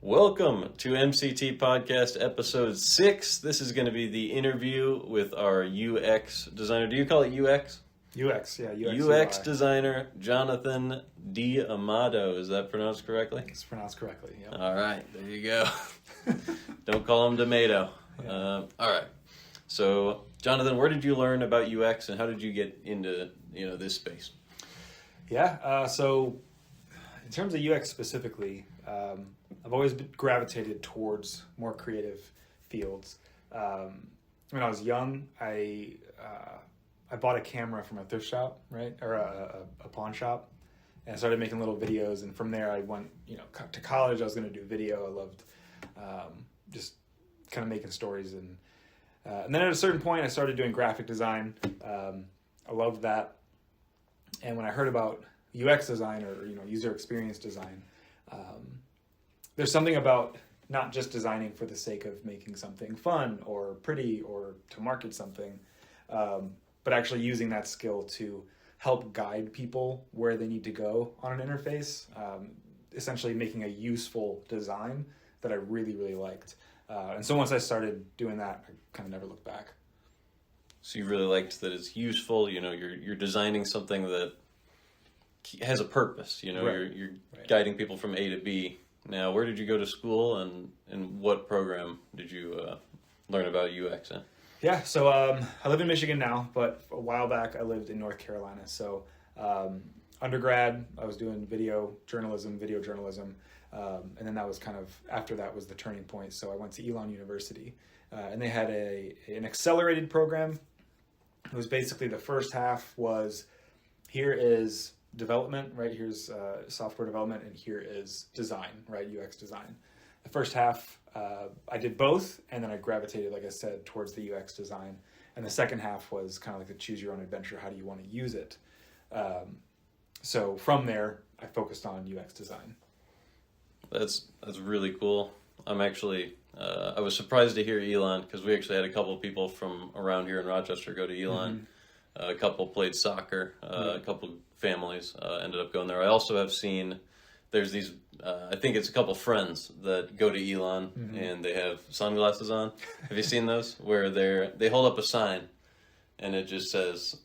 Welcome to MCT Podcast Episode 6. This is going to be the interview with our UX designer. Do you call it UX? UX, yeah. UX designer, Jonathon D'Amato. Is that pronounced correctly? It's pronounced correctly, yeah. All right, there you go. Don't call him Tomato. Yeah. All right. So, Jonathan, where did you learn about UX and how did you get into this space? Yeah, so in terms of UX specifically, I've always gravitated towards more creative fields. When I was young, I bought a camera from a thrift shop, right, or a pawn shop, and I started making little videos. And from there, I went, to college. I was going to do video. I loved just kind of making stories, and then at a certain point, I started doing graphic design. I loved that, and when I heard about UX design or user experience design, there's something about not just designing for the sake of making something fun or pretty or to market something, but actually using that skill to help guide people where they need to go on an interface, essentially making a useful design that I really, really liked. And so once I started doing that, I kind of never looked back. So you really liked that it's useful, you're designing something that has a purpose, Right. You're guiding people from A to B. Now, where did you go to school and what program did you learn about UX in? Yeah, so I live in Michigan now, but a while back I lived in North Carolina. So undergrad, I was doing video journalism, and then that was after that was the turning point. So I went to Elon University, and they had an accelerated program. It was basically the first half was, here is development, right? Here's software development, and here is design, right? UX design. The first half, I did both, and then I gravitated, like I said, towards the UX design. And the second half was kind of like the choose your own adventure. How do you want to use it? So from there, I focused on UX design. That's really cool. I'm actually, I was surprised to hear Elon because we actually had a couple of people from around here in Rochester go to Elon. Mm-hmm. A couple played soccer. A couple families ended up going there. I also have seen there's these, I think it's a couple friends that go to Elon and they have sunglasses on. Have you seen those? Where they hold up a sign and it just says,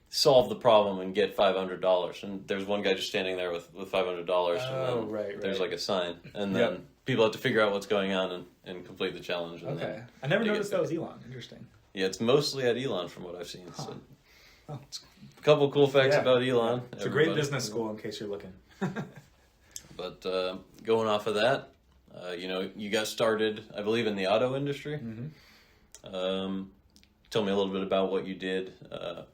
solve the problem and get $500. And there's one guy just standing there with $500. Oh, and then right. There's like a sign. And then people have to figure out what's going on and complete the challenge. And okay. I never noticed that was Elon. Interesting. Yeah, it's mostly at Elon from what I've seen. Huh. So, a couple cool facts about Elon. It's a great business school in case you're looking. But going off of that, you got started, I believe, in the auto industry. Mm-hmm. Tell me a little bit about what you did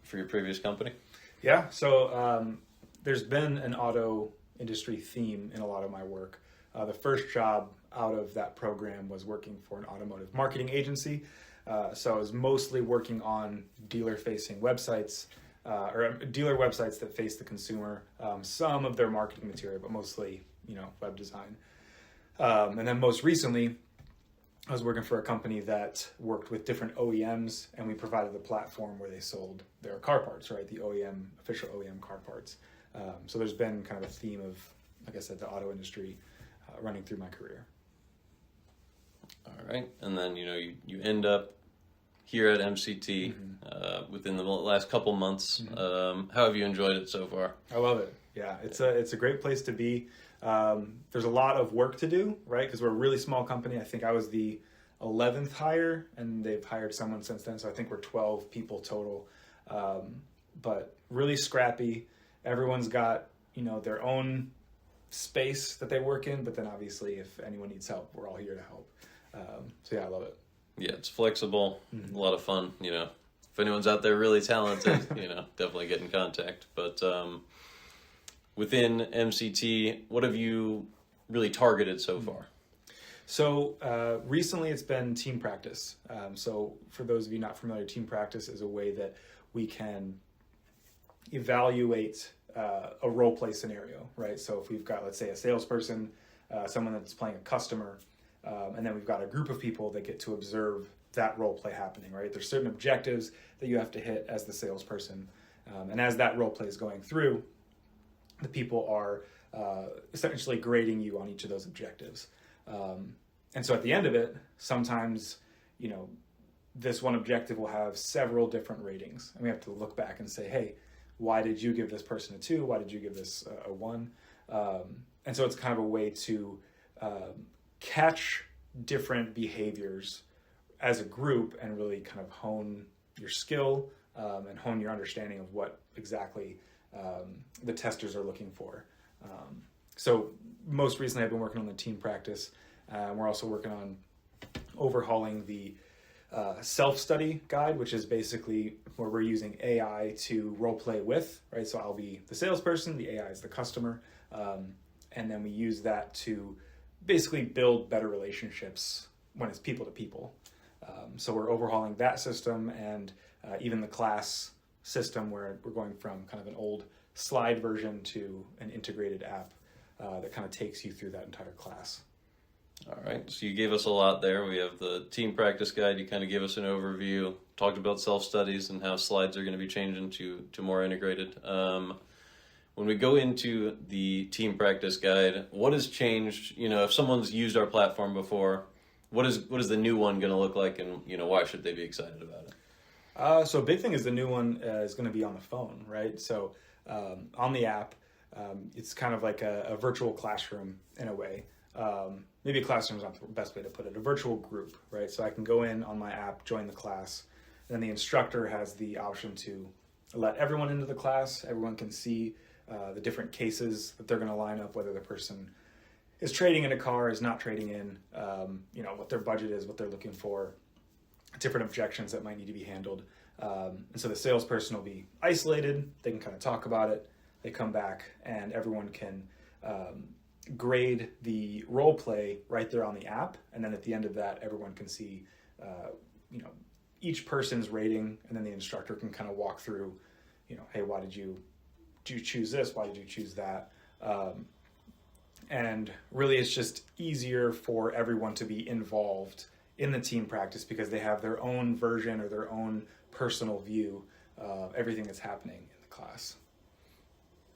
for your previous company. Yeah, so there's been an auto industry theme in a lot of my work. The first job out of that program was working for an automotive marketing agency. So I was mostly working on dealer-facing websites, or dealer websites that face the consumer, some of their marketing material, but mostly, web design. And then most recently, I was working for a company that worked with different OEMs, and we provided the platform where they sold their car parts, right? The official OEM car parts. So there's been kind of a theme of, like I said, the auto industry running through my career. All right, and then you end up here at MCT within the last couple months. Mm-hmm. How have you enjoyed it so far? I love it. Yeah, it's a great place to be. There's a lot of work to do, right? Because we're a really small company. I think I was the 11th hire, and they've hired someone since then. So I think we're 12 people total. But really scrappy. Everyone's got their own space that they work in. But then obviously, if anyone needs help, we're all here to help. So yeah, I love it. Yeah, it's flexible, a lot of fun. If anyone's out there really talented, definitely get in contact. But within MCT, what have you really targeted so far? So recently it's been team practice. So for those of you not familiar, team practice is a way that we can evaluate a role play scenario, right? So if we've got, let's say, a salesperson, someone that's playing a customer, and then we've got a group of people that get to observe that role play happening, right? There's certain objectives that you have to hit as the salesperson. And as that role play is going through, the people are essentially grading you on each of those objectives. And so at the end of it, sometimes, this one objective will have several different ratings. And we have to look back and say, hey, why did you give this person a 2? Why did you give this a 1? And so it's kind of a way to catch different behaviors as a group and really kind of hone your skill and hone your understanding of what exactly the testers are looking for. So most recently I've been working on the team practice. We're also working on overhauling the self-study guide, which is basically where we're using AI to role play with, right? So I'll be the salesperson, the AI is the customer, and then we use that to basically build better relationships when it's people to people. So we're overhauling that system and even the class system, where we're going from kind of an old slide version to an integrated app that kind of takes you through that entire class. All right, so you gave us a lot there. We have the team practice guide. You kind of gave us an overview, talked about self-studies and how slides are going to be changing to more integrated. When we go into the team practice guide, what has changed? If someone's used our platform before, what is the new one going to look like, and why should they be excited about it? So a big thing is the new one is going to be on the phone, right? So on the app, it's kind of like a virtual classroom in a way. Maybe a classroom is not the best way to put it, a virtual group, right? So I can go in on my app, join the class, and then the instructor has the option to let everyone into the class. Everyone can see the different cases that they're going to line up, whether the person is trading in a car, is not trading in, what their budget is, what they're looking for, different objections that might need to be handled. And so the salesperson will be isolated. They can kind of talk about it. They come back and everyone can grade the role play right there on the app, and then at the end of that everyone can see each person's rating, and then the instructor can kind of walk through hey, why did you choose this, why did you choose that, and really it's just easier for everyone to be involved in the team practice because they have their own version or their own personal view of everything that's happening in the class.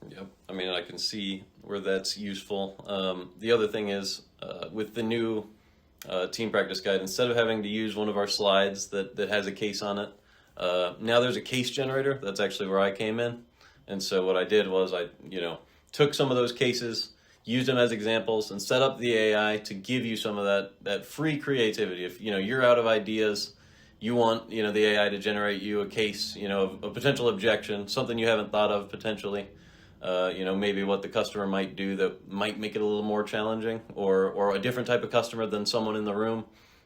Yep. I can see where that's useful. The other thing is, with the new team practice guide, instead of having to use one of our slides that has a case on it, now there's a case generator. That's actually where I came in. And so what I did was I took some of those cases, used them as examples, and set up the AI to give you some of that free creativity. If you're out of ideas, you want the AI to generate you a case, a potential objection, something you haven't thought of potentially. Maybe what the customer might do that might make it a little more challenging, or a different type of customer than someone in the room.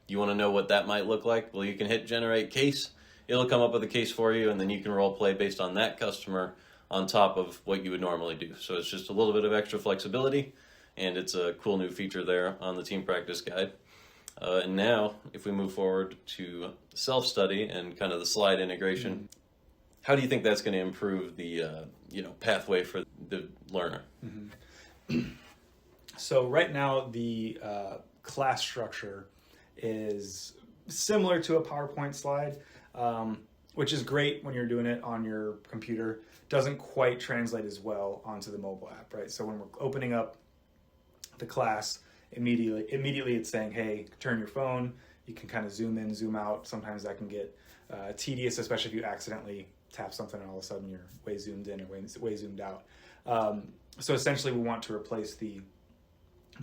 You want to know what that might look like? Well, you can hit generate case. It'll come up with a case for you, and then you can role play based on that customer on top of what you would normally do. So it's just a little bit of extra flexibility, and it's a cool new feature there on the team practice guide. And now, if we move forward to self-study and kind of the slide integration, how do you think that's going to improve the pathway for the learner? Mm-hmm. So right now the class structure is similar to a PowerPoint slide, which is great when you're doing it on your computer. Doesn't quite translate as well onto the mobile app, right? So when we're opening up the class, immediately it's saying, hey, turn your phone. You can kind of zoom in, zoom out. Sometimes that can get tedious, especially if you accidentally tap something and all of a sudden you're way zoomed in or way zoomed out. So essentially we want to replace the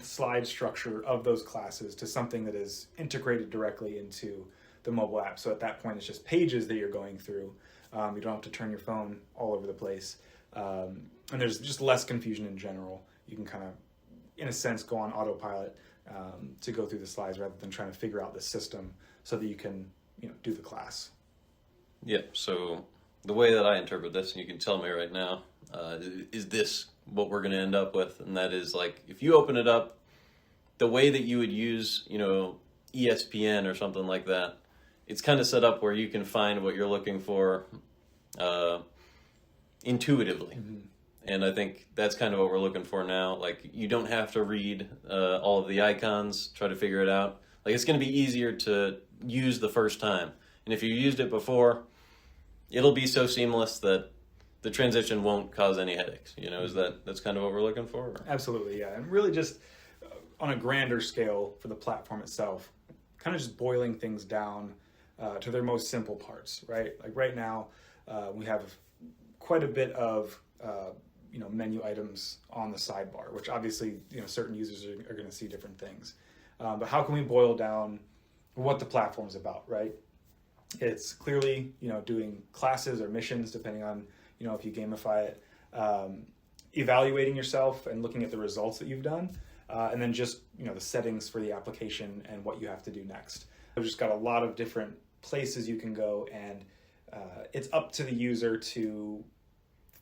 slide structure of those classes to something that is integrated directly into the mobile app. So at that point, it's just pages that you're going through. You don't have to turn your phone all over the place. And there's just less confusion in general. You can kind of, in a sense, go on autopilot to go through the slides rather than trying to figure out the system so that you can do the class. Yeah, so the way that I interpret this, and you can tell me right now, is this what we're going to end up with? And that is, like, if you open it up, the way that you would use, ESPN or something like that, it's kind of set up where you can find what you're looking for intuitively. Mm-hmm. And I think that's kind of what we're looking for now. Like, you don't have to read all of the icons, try to figure it out. Like, it's going to be easier to use the first time. And if you used it before, it'll be so seamless that the transition won't cause any headaches. That's kind of what we're looking for? Absolutely, yeah. And really just on a grander scale for the platform itself, kind of just boiling things down to their most simple parts, right? Like right now, we have quite a bit of menu items on the sidebar, which obviously certain users are going to see different things. But how can we boil down what the platform's about, right? It's clearly doing classes or missions, depending on if you gamify it, evaluating yourself and looking at the results that you've done, and then just the settings for the application and what you have to do next. I've just got a lot of different places you can go, and it's up to the user to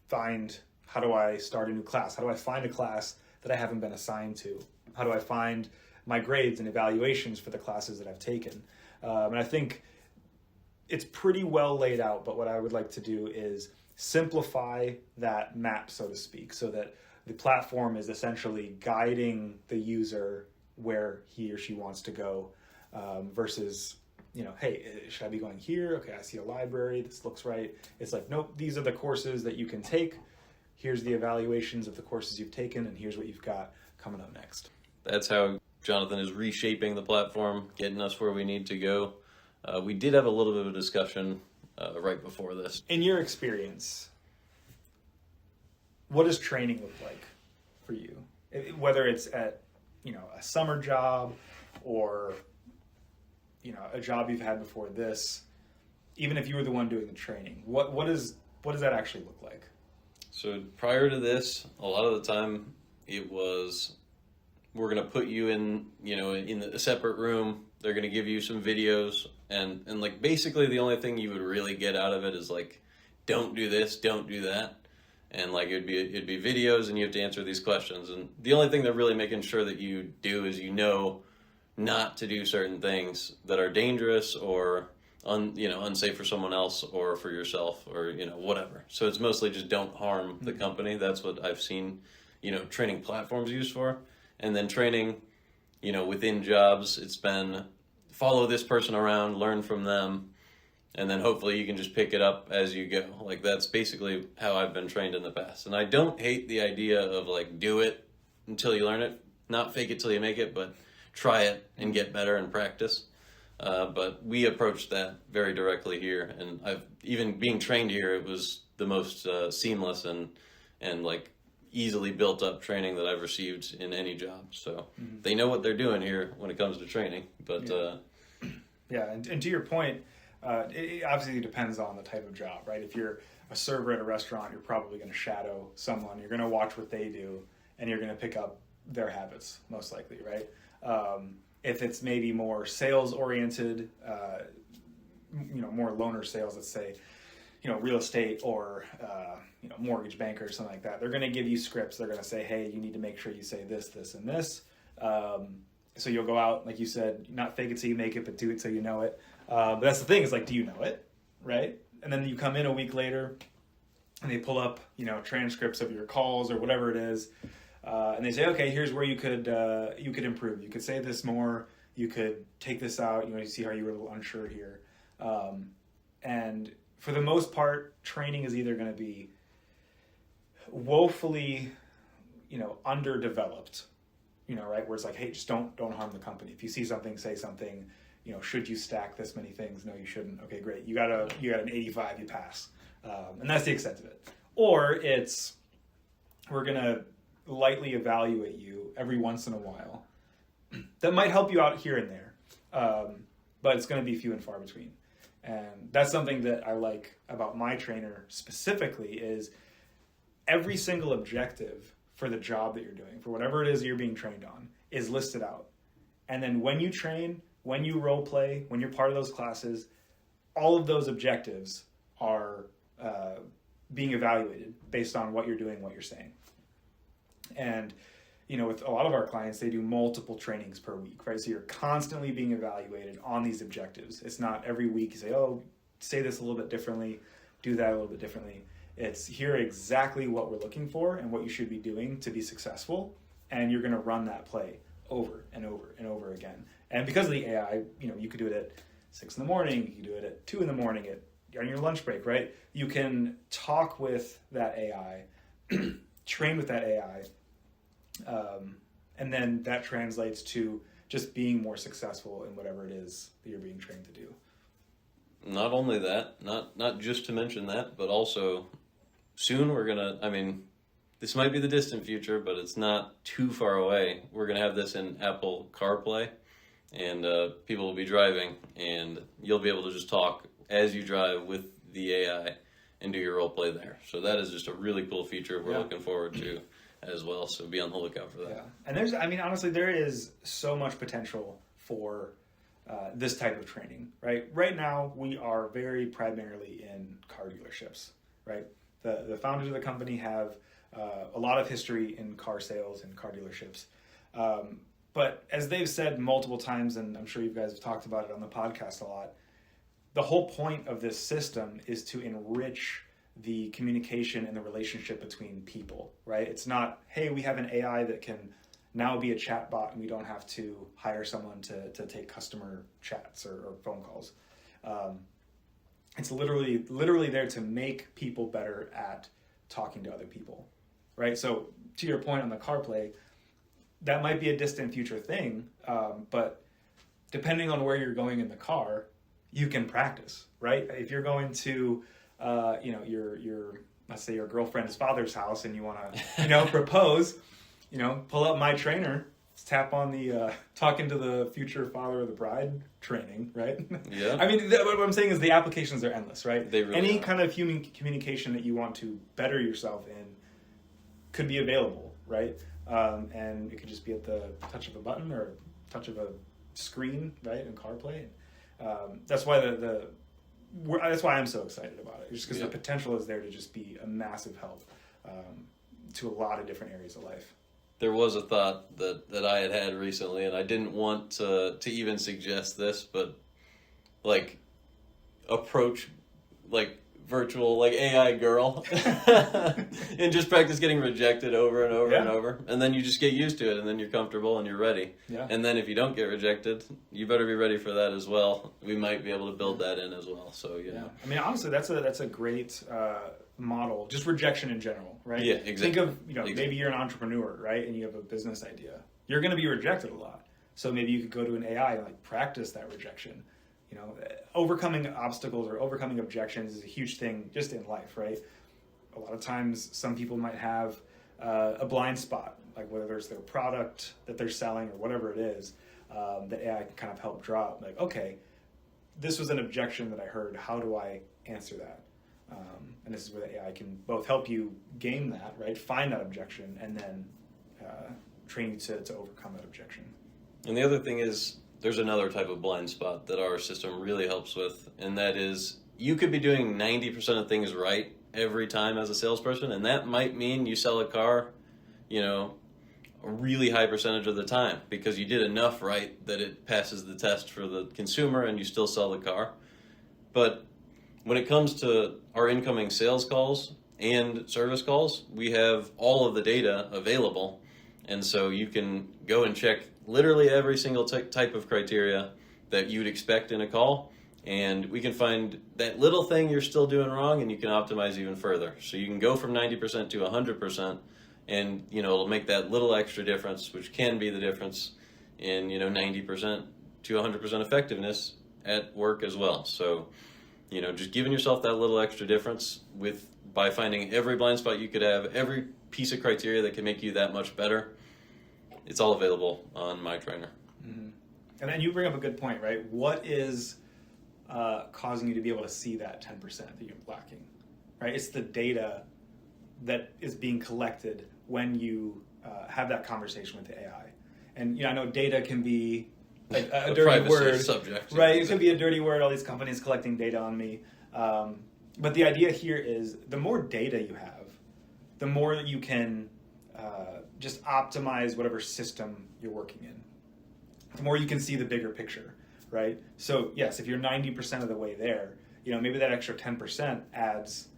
find, how do I start a new class? How do I find a class that I haven't been assigned to? How do I find my grades and evaluations for the classes that I've taken? And I think it's pretty well laid out, but what I would like to do is simplify that map, so to speak, so that the platform is essentially guiding the user where he or she wants to go, versus, hey, should I be going here? Okay, I see a library. This looks right. It's like, nope, these are the courses that you can take. Here's the evaluations of the courses you've taken, and here's what you've got coming up next. That's how Jonathan is reshaping the platform, getting us where we need to go. We did have a little bit of a discussion right before this. In your experience, what does training look like for you? Whether it's at, a summer job or, a job you've had before this, even if you were the one doing the training, what does that actually look like? So prior to this, a lot of the time it was, we're going to put you in, in a separate room. They're going to give you some videos, and like basically the only thing you would really get out of it is like, don't do this, don't do that. And like it'd be videos, and you have to answer these questions. And the only thing they're really making sure that you do is not to do certain things that are dangerous or unsafe for someone else or for yourself or whatever. So it's mostly just don't harm the company. That's what I've seen training platforms used for. And then training within jobs, it's been follow this person around, learn from them, and then hopefully you can just pick it up as you go. Like that's basically how I've been trained in the past. And I don't hate the idea of like do it until you learn it, not fake it till you make it, but try it and get better and practice. But we approached that very directly here, and even being trained here, it was the most seamless and like easily built up training that I've received in any job. So they know what they're doing here when it comes to training. But and to your point, it obviously depends on the type of job, right? If you're a server at a restaurant, you're probably going to shadow someone. You're going to watch what they do, and you're going to pick up their habits, most likely, right? If it's maybe more sales oriented, more loaner sales, let's say, real estate or, mortgage banker or something like that, they're going to give you scripts. They're going to say, hey, you need to make sure you say this, this, and this. So you'll go out, like you said, not fake it till you make it, but do it till you know it. But that's the thing, is like, do you know it, right? And then you come in a week later and they pull up, transcripts of your calls or whatever it is. And they say, okay, here's where you could improve. You could say this more. You could take this out. You see how you were a little unsure here. And for the most part, training is either going to be woefully, underdeveloped, right? Where it's like, hey, just don't harm the company. If you see something, say something. Should you stack this many things? No, you shouldn't. Okay, great. You got an 85. You pass. And that's the extent of it. Or it's, we're gonna lightly evaluate you every once in a while. That might help you out here and there, but it's going to be few and far between. And that's something that I like about my trainer specifically, is every single objective for the job that you're doing, for whatever it is you're being trained on, is listed out. And then when you train, when you role play, when you're part of those classes, all of those objectives are being evaluated based on what you're doing, what you're saying. And, with a lot of our clients, they do multiple trainings per week, right? So you're constantly being evaluated on these objectives. It's not every week you say, oh, say this a little bit differently, do that a little bit differently. It's here exactly what we're looking for and what you should be doing to be successful. And you're going to run that play over and over and over again. And because of the AI, you could do it at 6 in the morning, you could do it at 2 in the morning, at on your lunch break, right? You can talk with that AI, train with that AI, and then that translates to just being more successful in whatever it is that you're being trained to do. Not only that, not just to mention that, but also soon we're gonna, I mean, this might be the distant future, but it's not too far away. We're gonna have this in Apple CarPlay, and people will be driving, and you'll be able to just talk as you drive with the AI and do your role play there. So that is just a really cool feature we're looking forward to as well. So be on the lookout for that. Yeah, and honestly, there is so much potential for this type of training, right? Right now, we are very primarily in car dealerships, right? The founders of the company have a lot of history in car sales and car dealerships. But as they've said multiple times, and I'm sure you guys have talked about it on the podcast a lot, the whole point of this system is to enrich the communication and the relationship between people, right? It's not, hey, we have an AI that can now be a chat bot and we don't have to hire someone to take customer chats or phone calls. It's literally there to make people better at talking to other people, right? So to your point on the CarPlay, that might be a distant future thing, but depending on where you're going in the car, you can practice, right? If you're going to, your let's say your girlfriend's father's house and you want to, propose, pull up My Trainer, tap on the talking to the future father of the bride training, right? Yeah. I mean, what I'm saying is the applications are endless, right? They really Any are. kind of human communication that you want to better yourself in could be available, right? And it could just be at the touch of a button or touch of a screen, right, in CarPlay. That's why that's why I'm so excited about it, just because the potential is there to just be a massive help to a lot of different areas of life. There was a thought that I had recently, and I didn't want to even suggest this, but like approach like virtual like AI girl and just practice getting rejected over and over and over, and then you just get used to it, and then you're comfortable and you're ready. And then if you don't get rejected, you better be ready for that as well. We might be able to build that in as well. So I mean, honestly, that's a great model, just rejection in general, right? Yeah, exactly. Think of maybe you're an entrepreneur, right, and you have a business idea. You're going to be rejected a lot, so maybe you could go to an AI and like practice that rejection. Overcoming obstacles or overcoming objections is a huge thing just in life, right? A lot of times some people might have a blind spot, like whether it's their product that they're selling or whatever it is, that AI can kind of help draw out. Like, okay, this was an objection that I heard. How do I answer that? And this is where the AI can both help you game that, right? Find that objection and then train you to overcome that objection. And the other thing is, there's another type of blind spot that our system really helps with, and that is you could be doing 90% of things right every time as a salesperson, and that might mean you sell a car, a really high percentage of the time because you did enough right that it passes the test for the consumer and you still sell the car. But when it comes to our incoming sales calls and service calls, we have all of the data available, and so you can go and check literally every single type of criteria that you'd expect in a call, and we can find that little thing you're still doing wrong, and you can optimize even further. So you can go from 90% to 100%, and it'll make that little extra difference, which can be the difference in 90% to 100% effectiveness at work as well. So just giving yourself that little extra difference by finding every blind spot you could have, every piece of criteria that can make you that much better. It's all available on My Trainer. Mm-hmm. And then you bring up a good point, right? What is causing you to be able to see that 10% that you're lacking, right? It's the data that is being collected when you have that conversation with the AI. And I know data can be a dirty word, subject, right? It could be a dirty word. All these companies collecting data on me. But the idea here is the more data you have, the more that you can just optimize whatever system you're working in. The more you can see the bigger picture, right? So yes, if you're 90% of the way there, maybe that extra 10% adds,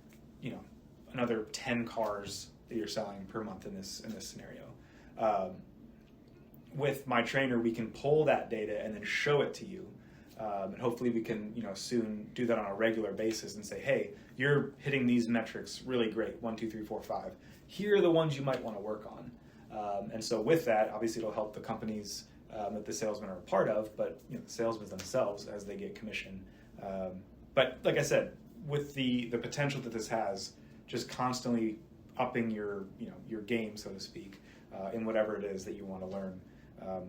another 10 cars that you're selling per month in this scenario. With My Trainer, we can pull that data and then show it to you And hopefully we can, soon do that on a regular basis and say, hey, you're hitting these metrics really great, 1, 2, 3, 4, 5. Here are the ones you might want to work on. And so with that, obviously it'll help the companies that the salesmen are a part of, but the salesmen themselves as they get commission. But like I said, with the potential that this has, just constantly upping your game, so to speak, in whatever it is that you want to learn,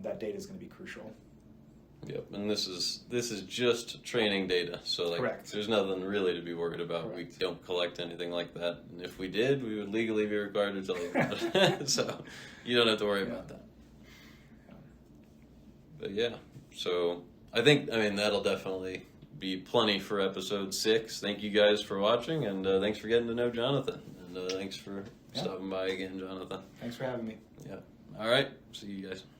that data is going to be crucial. Yep, and this is just training data, so Correct. There's nothing really to be worried about. Correct. We don't collect anything like that, and if we did, we would legally be required to tell you about it. So you don't have to worry about that. Yeah. But yeah, so I mean that'll definitely be plenty for episode 6. Thank you guys for watching, and thanks for getting to know Jonathan, and thanks for stopping by again, Jonathan. Thanks for having me. Yeah. All right. See you guys.